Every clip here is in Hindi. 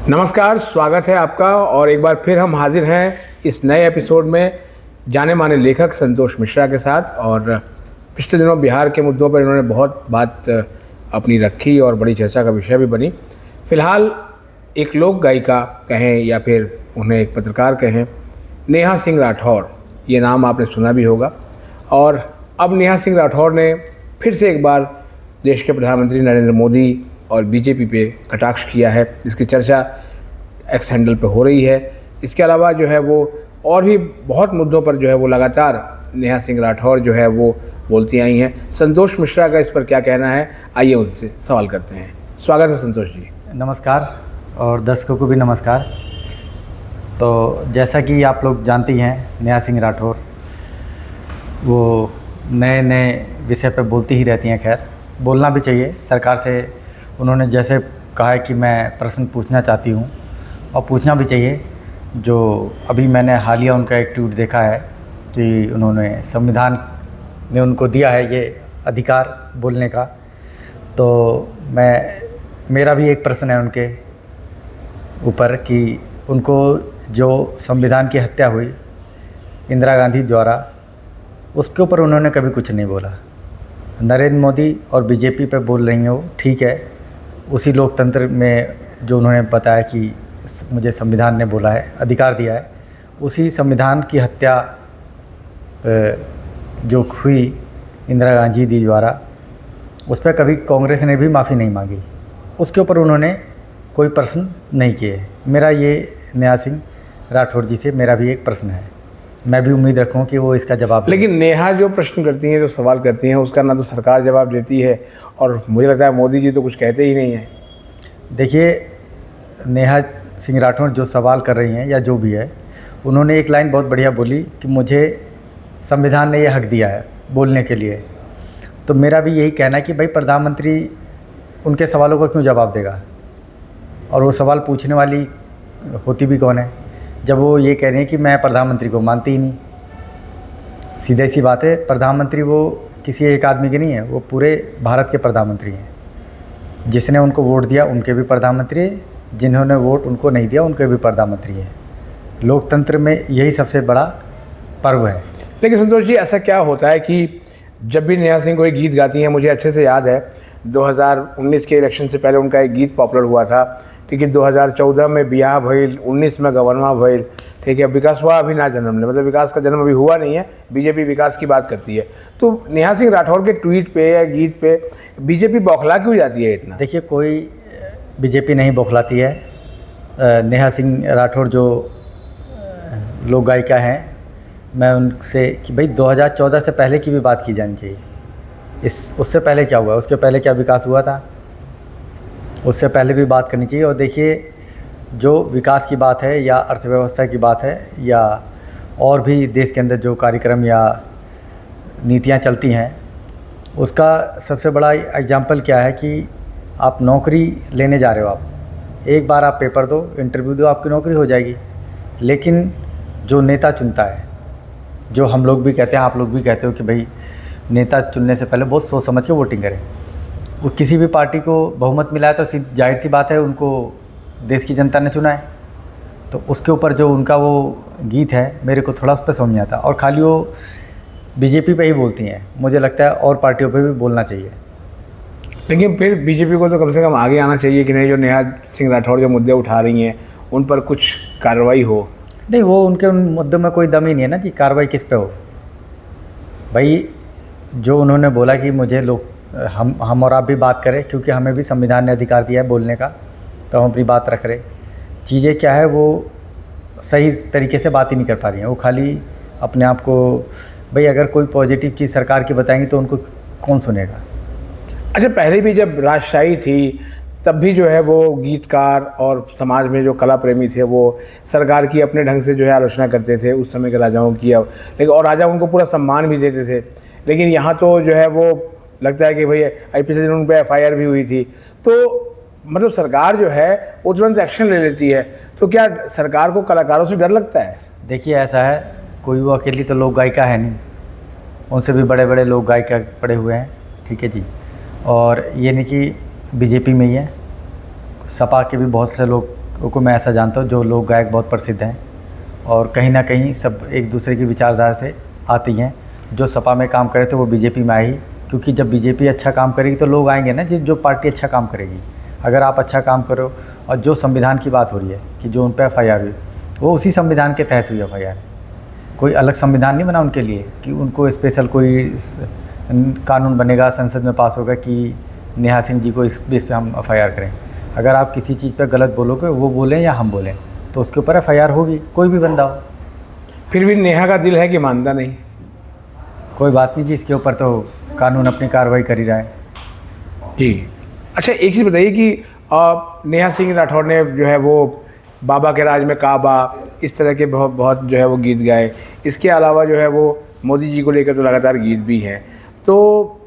नमस्कार, स्वागत है आपका। और एक बार फिर हम हाजिर हैं इस नए एपिसोड में जाने माने लेखक संतोष मिश्रा के साथ। और पिछले दिनों बिहार के मुद्दों पर इन्होंने बहुत बात अपनी रखी और बड़ी चर्चा का विषय भी बनी। फ़िलहाल एक लोक गायिका कहें या फिर उन्हें एक पत्रकार कहें, नेहा सिंह राठौर, ये नाम आपने सुना भी होगा। और अब नेहा सिंह राठौर ने फिर से एक बार देश के प्रधानमंत्री नरेंद्र मोदी और बीजेपी पे कटाक्ष किया है, जिसकी चर्चा एक्स हैंडल पे हो रही है। इसके अलावा जो है वो और भी बहुत मुद्दों पर जो है वो लगातार नेहा सिंह राठौर जो है वो बोलती आई हैं। संतोष मिश्रा का इस पर क्या कहना है, आइए उनसे सवाल करते हैं। स्वागत है संतोष जी। नमस्कार और दर्शकों को भी नमस्कार। तो जैसा कि आप लोग जानती हैं, नेहा सिंह राठौर वो नए नए विषय पर बोलती ही रहती हैं। खैर, बोलना भी चाहिए। सरकार से उन्होंने जैसे कहा है कि मैं प्रश्न पूछना चाहती हूँ और पूछना भी चाहिए। जो अभी मैंने हालिया उनका एक ट्वीट देखा है कि उन्होंने संविधान ने उनको दिया है ये अधिकार बोलने का, तो मेरा भी एक प्रश्न है उनके ऊपर कि उनको जो संविधान की हत्या हुई इंदिरा गांधी द्वारा, उसके ऊपर उन्होंने कभी कुछ नहीं बोला। नरेंद्र मोदी और बीजेपी पे बोल रही हैं वो, ठीक है। उसी लोकतंत्र में जो उन्होंने बताया कि मुझे संविधान ने बोला है, अधिकार दिया है, उसी संविधान की हत्या जो हुई इंदिरा गांधी जी द्वारा, उस पर कभी कांग्रेस ने भी माफ़ी नहीं मांगी। उसके ऊपर उन्होंने कोई प्रश्न नहीं किए। मेरा ये नेहा सिंह राठौर जी से मेरा भी एक प्रश्न है। मैं भी उम्मीद रखूं कि वो इसका जवाब। लेकिन नेहा जो प्रश्न करती हैं, जो सवाल करती हैं, उसका ना तो सरकार जवाब देती है और मुझे लगता है मोदी जी तो कुछ कहते ही नहीं हैं। देखिए, नेहा सिंह राठौर जो सवाल कर रही हैं या जो भी है, उन्होंने एक लाइन बहुत बढ़िया बोली कि मुझे संविधान ने ये हक दिया है बोलने के लिए। तो मेरा भी यही कहना है कि भाई प्रधानमंत्री उनके सवालों का क्यों जवाब देगा, और वो सवाल पूछने वाली होती भी कौन है, जब वो ये कह रहे हैं कि मैं प्रधानमंत्री को मानती ही नहीं। सीधी सी बात है, प्रधानमंत्री वो किसी एक आदमी के नहीं है, वो पूरे भारत के प्रधानमंत्री हैं। जिसने उनको वोट दिया उनके भी प्रधानमंत्री है, जिन्होंने वोट उनको नहीं दिया उनके भी प्रधानमंत्री हैं। लोकतंत्र में यही सबसे बड़ा पर्व है। लेकिन संतोष जी, ऐसा क्या होता है कि जब भी नेहा सिंह कोई गीत गाती हैं, मुझे अच्छे से याद है 2019 के इलेक्शन से पहले उनका एक गीत पॉपुलर हुआ था, ठीक है। 2014 में बियाह भइल, 19 में गवर्नवा भइल, ठीक है। विकासवा अभी ना जन्म ले, मतलब विकास का जन्म अभी हुआ नहीं है। बीजेपी विकास की बात करती है। तो नेहा सिंह राठौर के ट्वीट पे या गीत पे बीजेपी बौखला क्यों जाती है इतना? देखिए, कोई बीजेपी नहीं बौखलाती है। नेहा सिंह राठौर जो लोक गायिका हैं, मैं उनसे कि भाई 2014 से पहले की भी बात की जानी चाहिए। उससे पहले क्या हुआ, उसके पहले क्या विकास हुआ था, उससे पहले भी बात करनी चाहिए। और देखिए, जो विकास की बात है या अर्थव्यवस्था की बात है या और भी देश के अंदर जो कार्यक्रम या नीतियां चलती हैं, उसका सबसे बड़ा एग्जाम्पल क्या है कि आप नौकरी लेने जा रहे हो, आप एक बार आप पेपर दो, इंटरव्यू दो, आपकी नौकरी हो जाएगी। लेकिन जो नेता चुनता है, जो हम लोग भी कहते हैं, आप लोग भी कहते हो कि भाई नेता चुनने से पहले बहुत सोच समझ के वोटिंग करें। वो किसी भी पार्टी को बहुमत मिला है तो जाहिर सी बात है उनको देश की जनता ने चुना है। तो उसके ऊपर जो उनका वो गीत है, मेरे को थोड़ा उस पर समझ नहीं आता। और खाली वो बीजेपी पे ही बोलती हैं, मुझे लगता है और पार्टियों पे भी बोलना चाहिए। लेकिन फिर बीजेपी को तो कम से कम आगे आना चाहिए कि नहीं, जो नेहा सिंह राठौर जो मुद्दे उठा रही हैं उन पर कुछ कार्रवाई हो। नहीं, वो उनके उन मुद्दों में कोई दम ही नहीं है ना कि कार्रवाई किस पे हो। भाई जो उन्होंने बोला कि मुझे लोग हम और आप भी बात करें, क्योंकि हमें भी संविधान ने अधिकार दिया है बोलने का, तो हम अपनी बात रख रहे। चीज़ें क्या है, वो सही तरीके से बात ही नहीं कर पा रही हैं। वो खाली अपने आप को, भाई अगर कोई पॉजिटिव चीज़ सरकार की बताएंगी तो उनको कौन सुनेगा। अच्छा, पहले भी जब राजशाही थी तब भी जो है वो गीतकार और समाज में जो कला प्रेमी थे वो सरकार की अपने ढंग से जो है आलोचना करते थे उस समय के राजाओं की। लेकिन और राजा उनको पूरा सम्मान भी देते थे। लेकिन यहाँ तो जो है वो लगता है कि भाई पिछले दिन उन पर FIR भी हुई थी। तो मतलब सरकार जो है वो तुरंत एक्शन ले लेती है। तो क्या सरकार को कलाकारों से डर लगता है? देखिए, ऐसा है, कोई वो अकेली तो लोक गायिका है नहीं, उनसे भी बड़े बड़े लोक गायिका पड़े हुए हैं, ठीक है जी। और ये नहीं कि बीजेपी में ही है, सपा के भी बहुत से लोग को मैं ऐसा जानता हूँ, जो लोक गायक बहुत प्रसिद्ध हैं और कहीं ना कहीं सब एक दूसरे की विचारधारा से आती हैं। जो सपा में काम करे थे वो बीजेपी में आई, क्योंकि जब बीजेपी अच्छा काम करेगी तो लोग आएंगे ना, जो पार्टी अच्छा काम करेगी। अगर आप अच्छा काम करो, और जो संविधान की बात हो रही है कि जो उन पर FIR हुई, वो उसी संविधान के तहत हुई FIR। कोई अलग संविधान नहीं बना उनके लिए कि उनको स्पेशल कोई कानून बनेगा, संसद में पास होगा कि नेहा सिंह जी को इस बेस पे हम FIR करें। अगर आप किसी चीज़ पर गलत बोलोगे, वो बोलें या हम बोलें, तो उसके ऊपर FIR होगी, कोई भी बंदा हो। फिर भी नेहा का दिल है कि मानता नहीं। कोई बात नहीं जी, इसके ऊपर तो कानून अपनी कार्रवाई कर ही रहा है जी। अच्छा, एक चीज़ बताइए कि नेहा सिंह राठौर ने जो है वो बाबा के राज में काबा, इस तरह के बहुत जो है वो गीत गाए। इसके अलावा जो है वो मोदी जी को लेकर तो लगातार गीत भी हैं। तो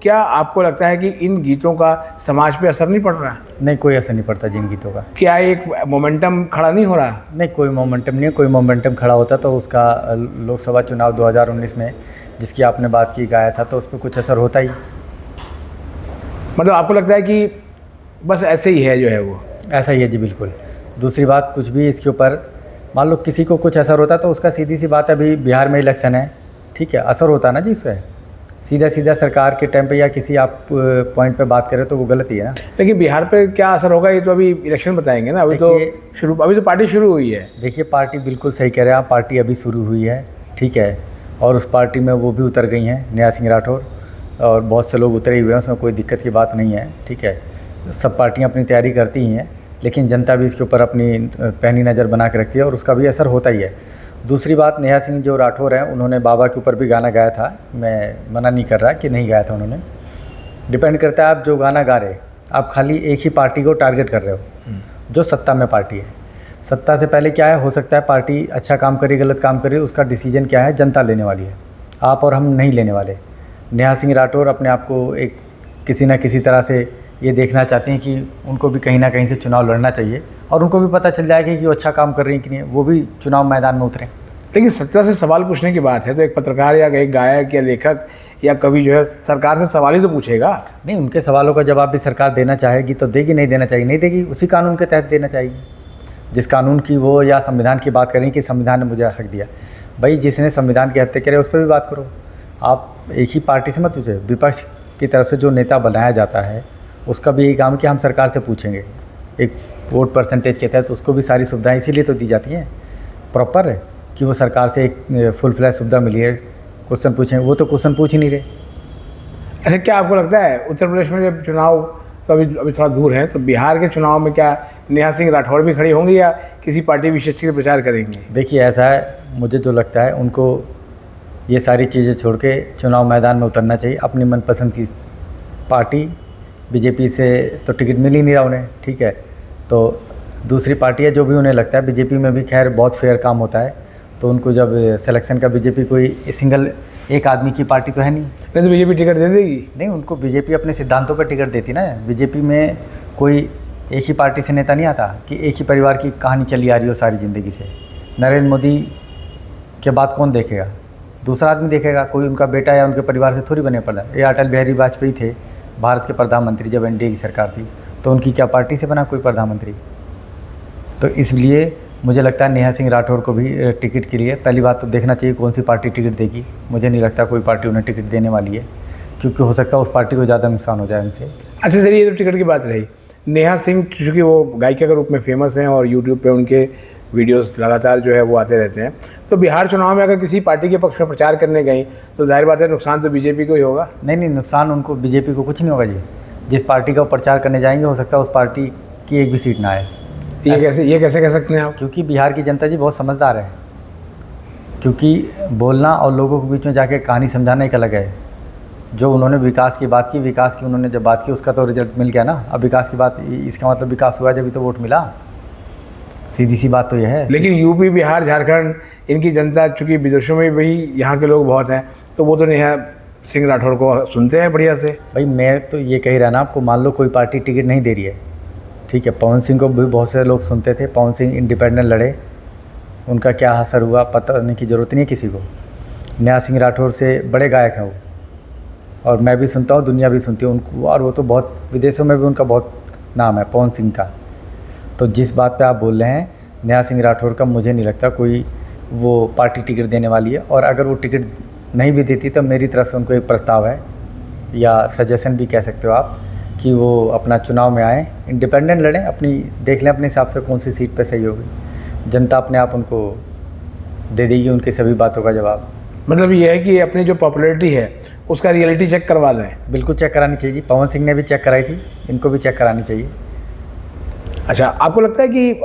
क्या आपको लगता है कि इन गीतों का समाज पे असर नहीं पड़ रहा? नहीं, कोई असर नहीं पड़ता जिन गीतों का। क्या एक मोमेंटम खड़ा नहीं हो रहा? नहीं, कोई मोमेंटम नहीं है। कोई मोमेंटम खड़ा होता तो उसका लोकसभा चुनाव 2019 में जिसकी आपने बात की गाया था, तो उस पर कुछ असर होता ही। मतलब आपको लगता है कि बस ऐसे ही है जो है वो? ऐसा ही है जी, बिल्कुल। दूसरी बात, कुछ भी इसके ऊपर मान लो किसी को कुछ असर होता तो उसका सीधी सी बात है, अभी बिहार में इलेक्शन है, ठीक है, असर होता है ना जी उससे। सीधा सरकार के टाइम पे या किसी आप पॉइंट पे बात करें तो वो गलत ही है ना। लेकिन बिहार पे क्या असर होगा ये तो अभी इलेक्शन बताएंगे ना। अभी तो पार्टी शुरू हुई है। देखिए, पार्टी बिल्कुल सही कह रहे हैं आप, पार्टी अभी शुरू हुई है, ठीक है, और उस पार्टी में वो भी उतर गई हैं, नेहा सिंह राठौर, और बहुत से लोग उतरे हुए हैं, उसमें कोई दिक्कत की बात नहीं है, ठीक है। सब पार्टियाँ अपनी तैयारी करती ही हैं, लेकिन जनता भी इसके ऊपर अपनी पैनी नज़र बना के रखती है और उसका भी असर होता ही है। दूसरी बात, नेहा सिंह जो राठौर हैं, उन्होंने बाबा के ऊपर भी गाना गाया था। मैं मना नहीं कर रहा कि नहीं गाया था उन्होंने, डिपेंड करता है आप जो गाना गा रहे, आप खाली एक ही पार्टी को टारगेट कर रहे हो जो सत्ता में पार्टी है। सत्ता से पहले क्या है, हो सकता है पार्टी अच्छा काम करे, गलत काम करे, उसका डिसीजन क्या है जनता लेने वाली है, आप और हम नहीं लेने वाले। नेहा सिंह राठौर अपने आप को एक किसी न किसी तरह से ये देखना चाहती हैं कि उनको भी कहीं ना कहीं से चुनाव लड़ना चाहिए, और उनको भी पता चल जाएगा कि वो अच्छा काम कर रही हैं कि नहीं, वो भी चुनाव मैदान में उतरें। लेकिन सत्ता से सवाल पूछने की बात है तो एक पत्रकार या एक गायक या लेखक या कवि जो है सरकार से सवाल ही तो पूछेगा। नहीं, उनके सवालों का जवाब भी सरकार देना चाहेगी तो देगी, नहीं देना चाहिए नहीं देगी, उसी कानून के तहत देना चाहिए जिस कानून की वो या संविधान की बात करें कि संविधान ने मुझे हक दिया। भाई, जिसने संविधान की हत्या करे उस पर भी बात करो। आप एक ही पार्टी से मत पूछे। विपक्ष की तरफ से जो नेता बनाया जाता है उसका भी यही काम कि हम सरकार से पूछेंगे, एक वोट परसेंटेज के तहत उसको भी सारी सुविधाएं इसीलिए तो दी जाती हैं प्रॉपर है कि वो सरकार से एक फुल फ्लैश सुविधा मिली है। क्वेश्चन पूछें, वो तो क्वेश्चन पूछ ही नहीं रहे। अच्छा, क्या आपको लगता है उत्तर प्रदेश में जब चुनाव तो अभी थोड़ा दूर है, तो बिहार के चुनाव में क्या नेहा सिंह राठौर भी खड़ी होंगी या किसी पार्टी विशेष के प्रचार करेंगी? देखिए, ऐसा है, मुझे जो लगता है उनको ये सारी चीज़ें छोड़ के चुनाव मैदान में उतरना चाहिए। अपनी मनपसंद की पार्टी, बीजेपी से तो टिकट मिल ही नहीं रहा उन्हें, ठीक है, तो दूसरी पार्टी है जो भी उन्हें लगता है। बीजेपी में भी खैर बहुत फेयर काम होता है, तो उनको जब सिलेक्शन का, बीजेपी कोई सिंगल एक आदमी की पार्टी तो है नहीं तो बीजेपी टिकट दे देगी? नहीं, उनको बीजेपी अपने सिद्धांतों पर टिकट देती ना। बीजेपी में कोई एक ही पार्टी से नेता नहीं आता कि एक ही परिवार की कहानी चली आ रही हो सारी ज़िंदगी से। नरेंद्र मोदी के बाद कौन देखेगा? दूसरा आदमी देखेगा, कोई उनका बेटा या उनके परिवार से थोड़ी बने पड़ा। ये अटल बिहारी वाजपेयी थे भारत के प्रधानमंत्री जब एनडीए की सरकार थी, तो उनकी क्या पार्टी से बना कोई प्रधानमंत्री? तो इसलिए मुझे लगता है नेहा सिंह राठौर को भी टिकट के लिए पहली बात तो देखना चाहिए कौन सी पार्टी टिकट देगी। मुझे नहीं लगता कोई पार्टी उन्हें टिकट देने वाली है, क्योंकि हो सकता है उस पार्टी को ज़्यादा नुकसान हो जाए उनसे। अच्छा, चलिए, ये तो टिकट की बात रही। नेहा सिंह चूँकि वो गायिका के रूप में फेमस हैं और यूट्यूब पे उनके वीडियोस लगातार जो है वो आते रहते हैं, तो बिहार चुनाव में अगर किसी पार्टी के पक्ष में प्रचार करने गई तो जाहिर बात है नुकसान तो बीजेपी को ही होगा। नहीं, नुकसान उनको, बीजेपी को कुछ नहीं होगा जी। जिस पार्टी का प्रचार करने जाएंगे हो सकता है उस पार्टी की एक भी सीट ना आए। ये कैसे कह सकते हैं आप? क्योंकि बिहार की जनता जी बहुत समझदार है। क्योंकि बोलना और लोगों के बीच में जाके कहानी समझाना एक अलग है। जो उन्होंने विकास की बात की, विकास की उन्होंने जब बात की उसका तो रिजल्ट मिल गया ना। अब विकास की बात, इसका मतलब विकास हुआ जब तो वोट मिला, सीधी सी बात तो यह है। लेकिन यूपी, बिहार, झारखंड, इनकी जनता चूँकि विदेशों में भी यहाँ के लोग बहुत हैं, तो वो तो नेहा सिंह राठौर को सुनते हैं बढ़िया से। भाई, मैं तो ये कह रहा ना आपको, मान लो कोई पार्टी टिकट नहीं दे रही है, ठीक है, पवन सिंह को भी बहुत से लोग सुनते थे। पवन सिंह इंडिपेंडेंट लड़े, उनका क्या असर हुआ पता नहीं की ज़रूरत नहीं है किसी को। नेहा सिंह राठौर से बड़े गायक हैं वो, और मैं भी सुनता हूँ, दुनिया भी सुनती है उनको, और वो तो बहुत विदेशों में भी उनका बहुत नाम है पवन सिंह का। तो जिस बात पे आप बोल रहे हैं, नेहा सिंह राठौर का मुझे नहीं लगता कोई वो पार्टी टिकट देने वाली है। और अगर वो टिकट नहीं भी देती तो मेरी तरफ से उनको एक प्रस्ताव है या सजेशन भी कह सकते हो आप कि वो अपना चुनाव में आए, इंडिपेंडेंट लड़ें, अपनी देख लें अपने हिसाब से कौन सी सीट पे सही होगी। जनता अपने आप उनको दे देगी उनकी सभी बातों का जवाब। मतलब ये है कि अपनी जो पॉपुलैरिटी है उसका रियलिटी चेक करवा लें। बिल्कुल चेक करानी चाहिए। पवन सिंह ने भी चेक कराई थी, इनको भी चेक करानी चाहिए। अच्छा, आपको लगता है कि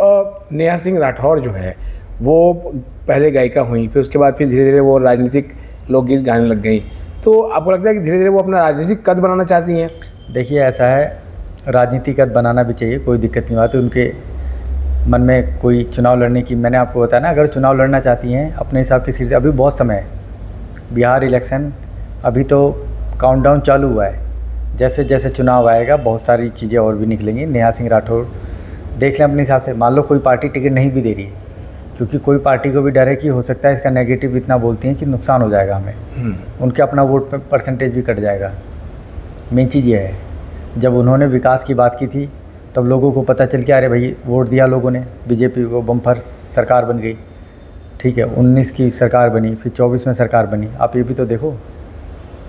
नेहा सिंह राठौर जो है वो पहले गायिका हुई, फिर उसके बाद फिर धीरे धीरे वो राजनीतिक लोकगीत गाने लग गई, तो आपको लगता है कि धीरे धीरे वो अपना राजनीतिक कद बनाना चाहती हैं? देखिए ऐसा है, राजनीति कद बनाना भी चाहिए, कोई दिक्कत नहीं बात है। उनके मन में कोई चुनाव लड़ने की, मैंने आपको बताया ना, अगर चुनाव लड़ना चाहती हैं अपने हिसाब की सीट से, अभी बहुत समय है, बिहार इलेक्शन अभी तो काउंटडाउन चालू हुआ है। जैसे जैसे चुनाव आएगा बहुत सारी चीज़ें और भी निकलेंगी। नेहा सिंह राठौर देख लें अपने हिसाब से। मान लो कोई पार्टी टिकट नहीं भी दे रही है, क्योंकि कोई पार्टी को भी डर है कि हो सकता है इसका नेगेटिव इतना बोलती हैं कि नुकसान हो जाएगा हमें, उनके अपना वोट परसेंटेज भी कट जाएगा। मेन चीज़ ये है, जब उन्होंने विकास की बात की थी तब लोगों को पता चल के अरे भाई वोट दिया लोगों ने बीजेपी को, बम्पर सरकार बन गई, ठीक है। 19 की सरकार बनी, फिर 24 में सरकार बनी। आप ये भी तो देखो,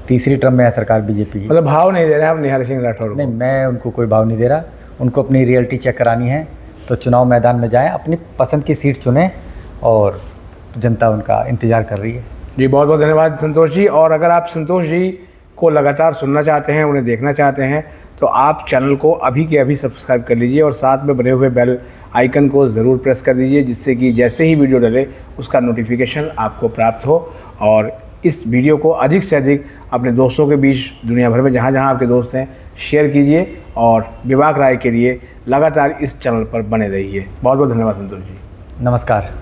तीसरी टर्म में है सरकार बीजेपी की। मतलब भाव नहीं दे रहे हैं आप नेहा सिंह राठौर को? नहीं, मैं उनको कोई भाव नहीं दे रहा। उनको अपनी रियलिटी चेक करानी है तो चुनाव मैदान में जाएं, अपनी पसंद की सीट चुनें और जनता उनका इंतज़ार कर रही है। जी, बहुत बहुत धन्यवाद संतोष जी। और अगर आप संतोष जी को लगातार सुनना चाहते हैं, उन्हें देखना चाहते हैं, तो आप चैनल को अभी के अभी सब्सक्राइब कर लीजिए और साथ में बने हुए बेल आइकन को ज़रूर प्रेस कर दीजिए, जिससे कि जैसे ही वीडियो डले उसका नोटिफिकेशन आपको प्राप्त हो। और इस वीडियो को अधिक से अधिक अपने दोस्तों के बीच दुनिया भर में जहाँ जहाँ आपके दोस्त हैं शेयर कीजिए और विभाग राय के लिए लगातार इस चैनल पर बने रहिए। बहुत बहुत धन्यवाद संतोष जी। नमस्कार।